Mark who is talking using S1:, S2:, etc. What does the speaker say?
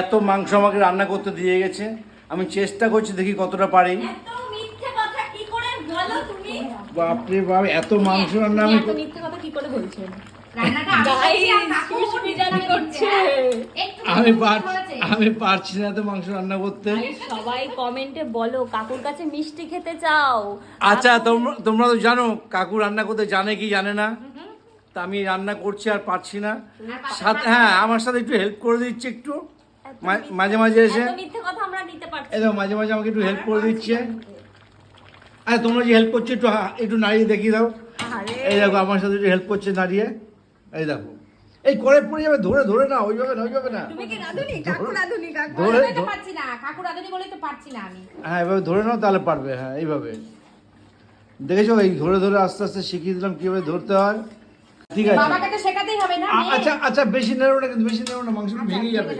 S1: এত মাংস আমাকে রান্না করতে দিয়ে গেছে, আমি চেষ্টা করছি দেখি কতটা পারি। বাপরে বাপ, এত মাংস রান্না আমি
S2: মিথ্যে কথা কি করে বলছেন?
S1: আমি পারছি না এত মাংস রান্না করতে।
S2: সবাই কমেন্টে বলো কাকুর কাছে মিষ্টি খেতে চাও।
S1: আচ্ছা, তোমরা তো জানো কাকু রান্না করতে জানে কি জানে না। তা আমি রান্না করছি আর পারছি না। হ্যাঁ, আমার সাথে একটু হেল্প করে দিচ্ছে, একটু মাঝে মাঝে এসে
S2: মিথ্যে কথা আমরা নিতে পারছি।
S1: এই দেখো মাঝে মাঝে আমাকে একটু হেল্প করে দিচ্ছে। আরে তোমরা যে হেল্প করছো একটু নাড়িয়ে দেখিয়ে দাও। এই দেখো আমার সাথে একটু হেল্প করছে নাড়িয়ে। এই দেখো, এই করে পড়ে যাবে, ধরে ধরে না, ওইভাবে না, ওইভাবে না।
S2: তুমি কি রাঁধুনি? কাকু রাঁধুনি, কাকু
S1: ধরে
S3: তো পারছি না, কাকু রাঁধুনি বলেই তো পারছি না আমি।
S1: হ্যাঁ, এভাবে ধরে নাও তাহলে পারবে। হ্যাঁ, এইভাবে দেখেছো, এই ধরে ধরে আস্তে আস্তে শিখিয়ে দিলাম কিভাবে ধরতে হয়। ঠিক আছে,
S3: বাবাকে তো শেখাতেই হবে না।
S1: আচ্ছা আচ্ছা, বেশি নেড়ো না, কিন্তু বেশি নেড়ো না, মাংসটা ভেঙে যাবে।